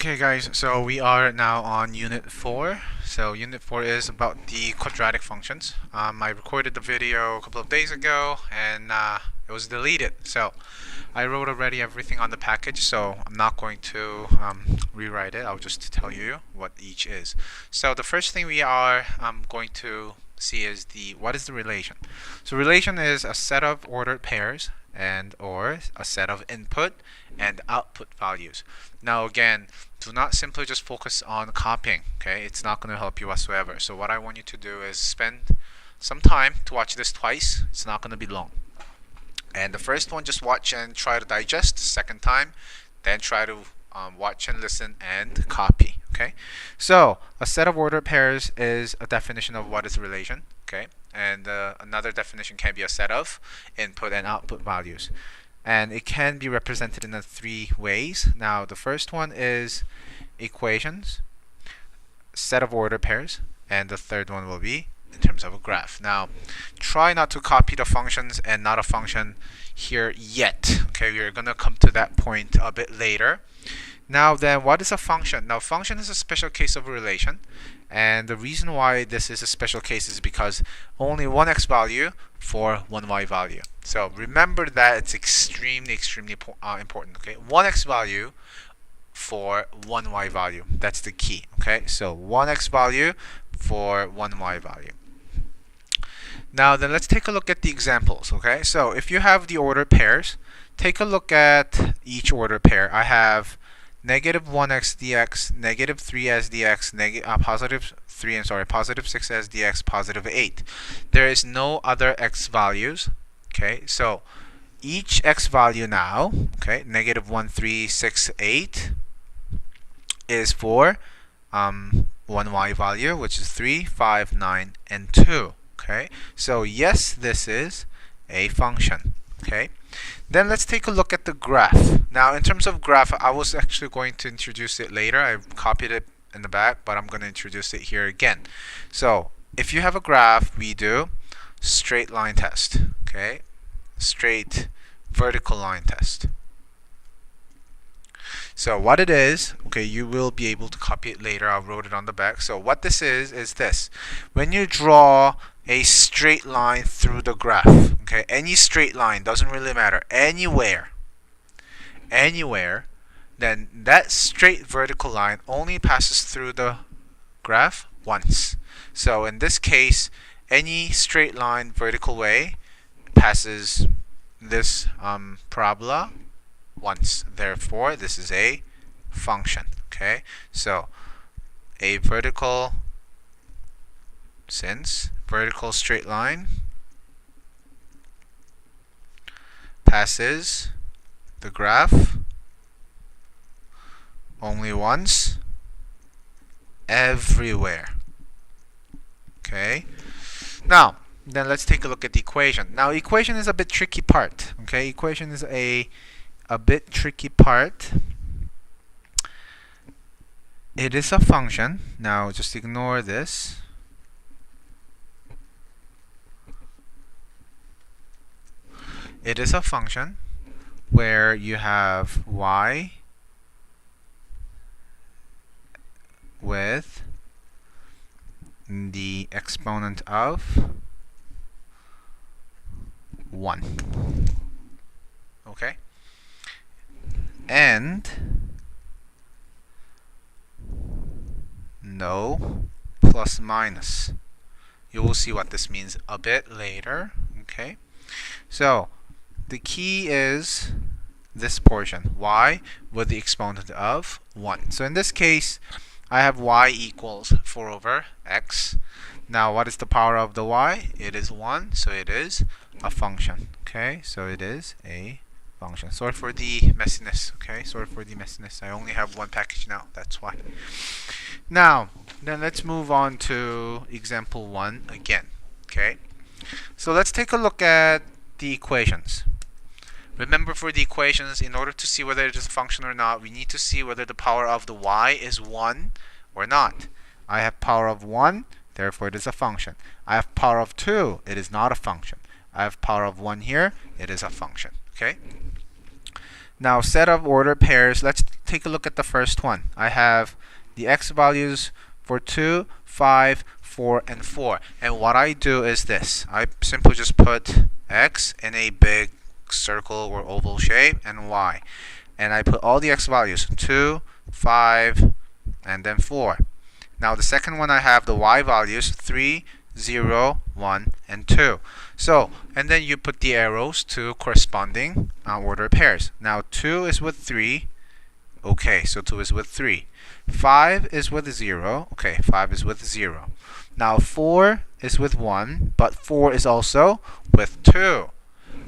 Okay guys, so we are now on Unit 4. So Unit 4 is about the quadratic functions. I recorded the video a couple of days ago and it was deleted. So I wrote already everything on the package, so I'm not going to rewrite it. I'll just tell you what each is. So the first thing we are going to see is what is the relation. So relation is a set of ordered pairs and or a set of input and output values. Now again, do not simply just focus on copying, okay? It's not going to help you whatsoever. So what I want you to do is spend some time to watch this twice. It's not going to be long. And the first one, just watch and try to digest. Second time, then try to watch and listen and copy, okay? So a set of ordered pairs is a definition of what is a relation, okay? And another definition can be a set of input and output values. And it can be represented in three ways. Now the first one is equations, set of ordered pairs, and the third one will be in terms of a graph. Now try not to copy the functions and not a function here yet, okay? We're gonna come to that point a bit later. Now then, what is a function? Now function is a special case of a relation, and the reason why this is a special case is because only one x value for one y value. So remember that it's extremely important, okay? One x value for one y value. That's the key, okay? So one x value for one y value. Now then, let's take a look at the examples, okay? So if you have the ordered pairs, take a look at each ordered pair. I have negative 1x dx, negative 3s dx, positive 6s dx, positive 8. There is no other x values, okay? So each x value now, okay, negative 1, 3, 6, 8 is for one y value, which is 3, 5, 9, and 2, okay? So yes, this is a function, okay? Then let's take a look at the graph. Now in terms of graph, I was actually going to introduce it later. I copied it in the back, but I'm going to introduce it here again. So if you have a graph, we do straight line test, okay? Straight vertical line test. So what it is, okay, you will be able to copy it later. I wrote it on the back. So what this is this. When you draw a straight line through the graph, okay, any straight line, doesn't really matter, anywhere, then that straight vertical line only passes through the graph once. So in this case, any straight line vertical way passes this parabola once. Therefore, this is a function, okay? So a vertical, since vertical straight line passes the graph only once everywhere, okay? Now then, let's take a look at the equation. Now equation is a bit tricky part, okay? Equation is a bit tricky part. It is a function. Now just ignore this. It is a function where you have y with the exponent of 1, okay? And no plus minus. You will see what this means a bit later, okay? So the key is this portion, y with the exponent of 1. So in this case, I have y equals 4 over x. Now what is the power of the y? It is 1, so it is a function, okay? So it is a function. Sorry for the messiness, okay? Sorry for the messiness. I only have one package now, that's why. Now, then let's move on to example 1 again, okay? So let's take a look at the equations. Remember, for the equations, in order to see whether it is a function or not, we need to see whether the power of the y is 1 or not. I have power of 1, therefore it is a function. I have power of 2, it is not a function. I have power of 1 here, it is a function, okay? Now, set of ordered pairs. Let's take a look at the first one. I have the x values for 2, 5, 4, and 4. And what I do is this. I simply just put x in a big circle or oval shape and y. And I put all the x values, 2, 5, and then 4. Now, the second one I have the y values, 3, 0, 1, and 2. So, and then you put the arrows to corresponding ordered pairs. Now, 2 is with 3. Okay, so 2 is with 3. 5 is with 0. Okay, 5 is with 0. Now, 4 is with 1, but 4 is also with 2.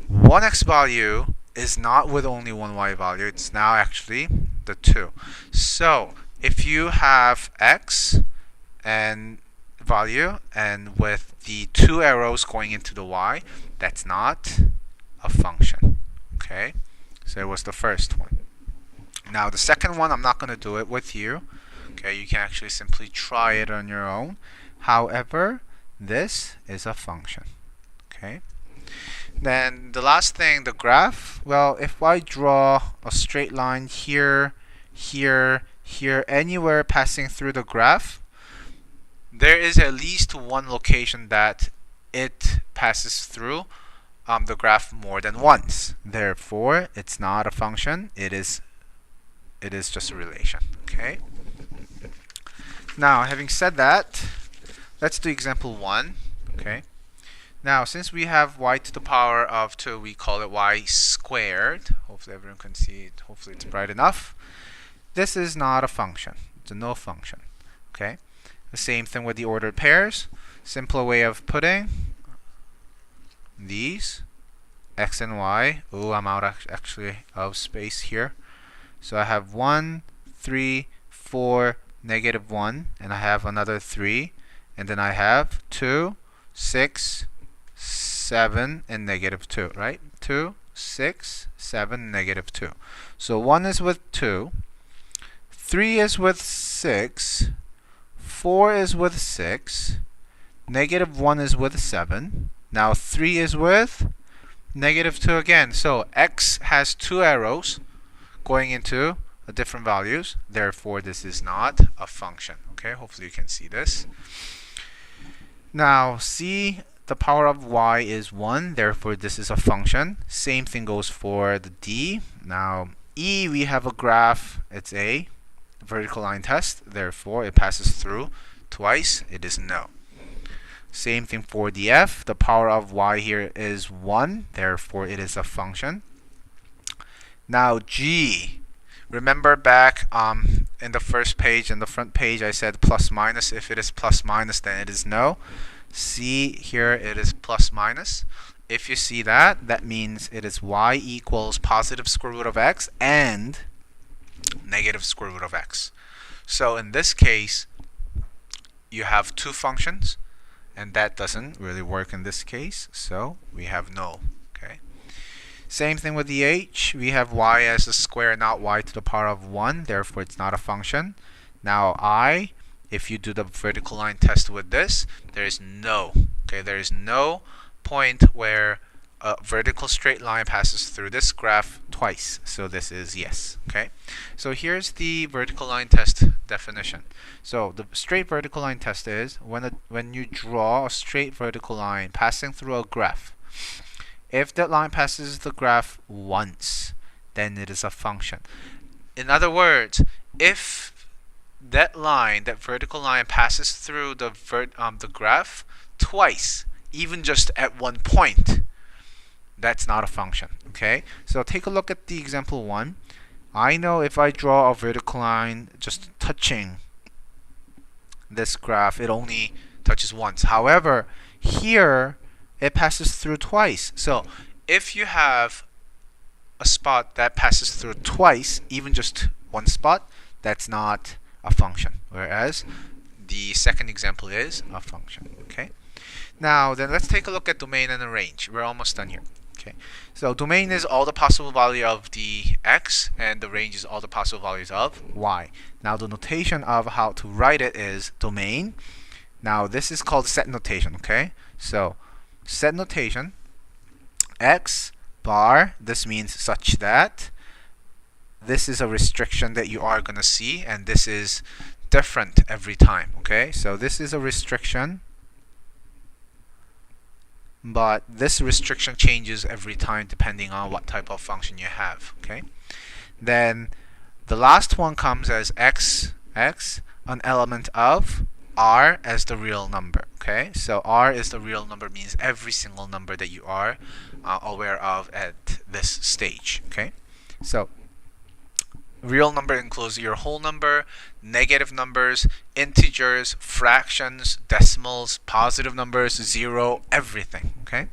One x value is not with only one y value. It's now actually the 2. So, if you have x and value and with the 2 arrows going into the y, that's not a function. Okay, so it was the first one. Now the second one, I'm not going to do it with you. Okay, you can actually simply try it on your own. However, this is a function. Okay, then the last thing, the graph. Well, if I draw a straight line here, here, here, anywhere passing through the graph, there is at least one location that it passes through the graph more than once. Therefore, it's not a function. It is just a relation. Okay. Now, having said that, let's do example 1. Okay. Now, since we have y to the power of 2, we call it y squared. Hopefully, everyone can see it. Hopefully, it's bright enough. This is not a function. It's a no function. Okay. The same thing with the ordered pairs. Simpler way of putting these x and y. Oh, I'm out actually of space here. So I have 1, 3, 4, negative 1, and I have another 3, and then I have 2, 6, 7, and negative 2, right? 2, 6, 7, negative 2. So 1 is with 2, 3 is with 6, 4 is with 6, negative 1 is with 7. Now 3 is with negative 2 again. So x has 2 arrows going into different values. Therefore, this is not a function. Okay, hopefully you can see this. Now, c, the power of y is 1. Therefore, this is a function. Same thing goes for the d. Now, e, we have a graph. It's a vertical line test. Therefore, it passes through twice. It is no. Same thing for the f. The power of y here is 1. Therefore, it is a function. Now, g. Remember back in the first page, in the front page, I said plus minus. If it is plus minus, then it is no. See here, it is plus minus. If you see that, that means it is y equals positive square root of x and negative square root of x. So in this case, you have two functions, and that doesn't really work in this case. So we have no. Okay. Same thing with the h. We have y as a square, not y to the power of 1. Therefore, it's not a function. Now I, if you do the vertical line test with this, there is no. Okay, there is no point where a vertical straight line passes through this graph twice. So this is yes. Okay. So here's the vertical line test definition. So the straight vertical line test is when you draw a straight vertical line passing through a graph. If that line passes the graph once, then it is a function. In other words, if that line, that vertical line, passes through the graph twice, even just at one point, that's not a function. Okay? So take a look at the example 1. I know if I draw a vertical line just touching this graph, it only touches once. However, here it passes through twice. So if you have a spot that passes through twice, even just one spot, that's not a function. Whereas the second example is a function. Okay. Now then, let's take a look at domain and the range. We're almost done here. Okay. So domain is all the possible value of the x, and the range is all the possible values of y. Now the notation of how to write it is domain. Now this is called set notation. Okay. So set notation, x bar, this means such that this is a restriction that you are going to see, and this is different every time. Okay, so this is a restriction, but this restriction changes every time depending on what type of function you have. Okay, then the last one comes as x, an element of r as the real number. Okay, so r is the real number, means every single number that you are aware of at this stage. Okay, so real number includes your whole number, negative numbers, integers, fractions, decimals, positive numbers, zero, everything. Okay,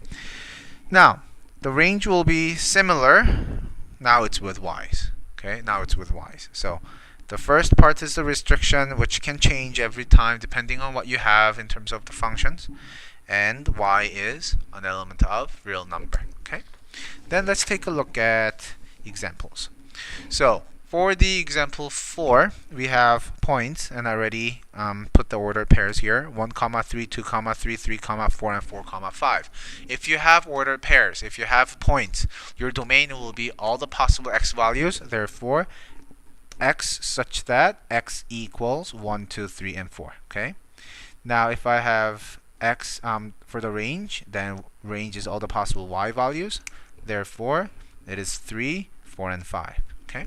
now the range will be similar. Now it's with y's. Okay, now it's with y's. So the first part is the restriction, which can change every time depending on what you have in terms of the functions. And y is an element of real number. Okay, then let's take a look at examples. So for the example 4, we have points, and I already put the ordered pairs here: 1, 3, 2, 3, 3, 4, and 4, 5. If you have ordered pairs, if you have points, your domain will be all the possible x values. Therefore, x such that x equals 1, 2, 3, and 4. Okay. Now, if I have x for the range, then range is all the possible y values. Therefore, it is 3, 4, and 5. Okay.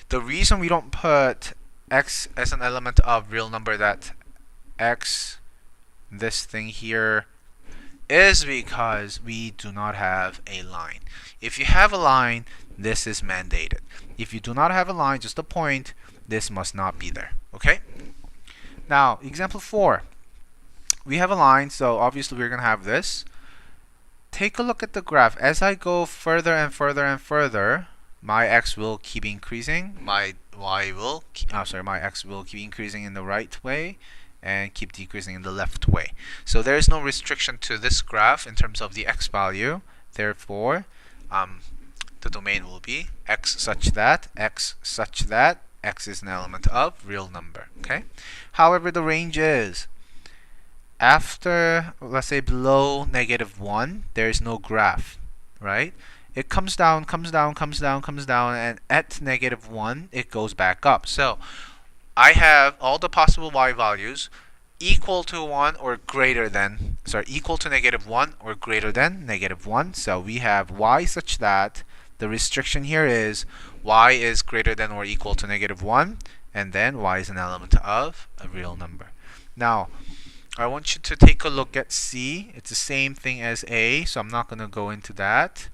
The reason we don't put x as an element of real number, that x, this thing here, is because we do not have a line. If you have a line, this is mandated. If you do not have a line, just a point, this must not be there. Okay? Now, example 4. We have a line, so obviously we're going to have this. Take a look at the graph. As I go further and further and further, my x will keep increasing. My x will keep increasing in the right way and keep decreasing in the left way. So there is no restriction to this graph in terms of the x value. Therefore, the domain will be x such that x is an element of real number. Okay. However, the range is after, let's say, below -1, there is no graph, right? It comes down, and at -1, it goes back up. So I have all the possible y values equal to 1 or greater than, equal to -1 or greater than -1. So we have y such that the restriction here is y is greater than or equal to -1, and then y is an element of a real number. Now, I want you to take a look at C. It's the same thing as A, so I'm not going to go into that.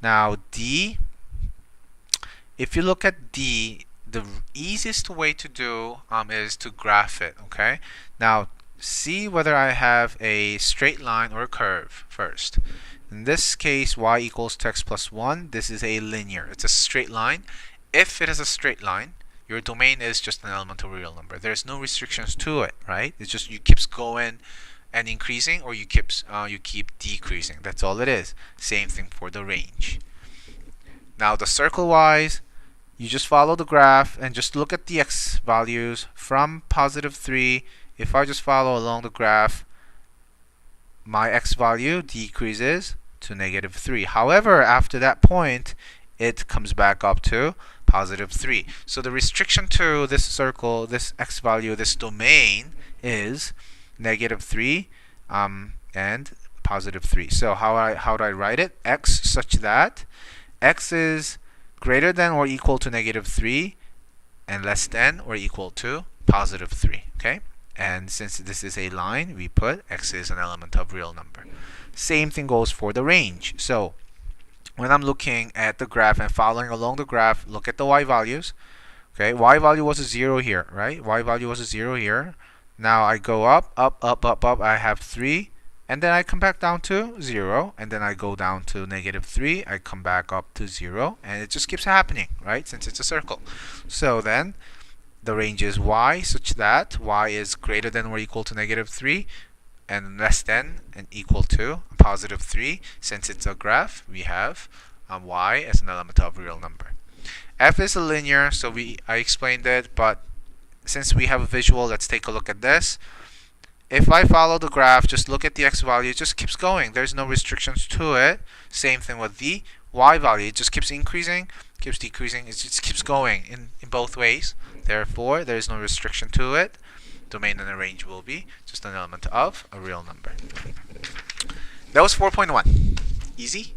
Now D, if you look at D, the easiest way to do is to graph it. Okay. Now see whether I have a straight line or a curve first. In this case, y equals to x plus 1. This is a linear. It's a straight line. If it is a straight line, your domain is just an element of a real number. There's no restrictions to it, right? It's just you keeps going and increasing, or you keep decreasing. That's all it is. Same thing for the range. Now the circle wise, you just follow the graph and just look at the x values from +3. If I just follow along the graph, my x value decreases to -3. However, after that point, it comes back up to +3. So the restriction to this circle, this x value, this domain is -3 and +3. So how do I write it? X such that x is greater than or equal to -3 and less than or equal to +3. Okay? And since this is a line, we put x is an element of real number. Same thing goes for the range. So when I'm looking at the graph and following along the graph, look at the y values. Okay, y value was a 0 here, right? Y value was a 0 here. Now I go up, I have 3, and then I come back down to 0, and then I go down to -3, I come back up to 0, and it just keeps happening, right? Since it's a circle. So then the range is y such that y is greater than or equal to -3 and less than and equal to +3. Since it's a graph, we have y as an element of a real number. F is a linear, so I explained it, but since we have a visual, let's take a look at this. If I follow the graph, just look at the x value, it just keeps going. There's no restrictions to it. Same thing with the y value, it just keeps increasing keeps decreasing. It just keeps going in both ways. Therefore, there is no restriction to it. Domain in a range will be just an element of a real number. That was 4.1. Easy.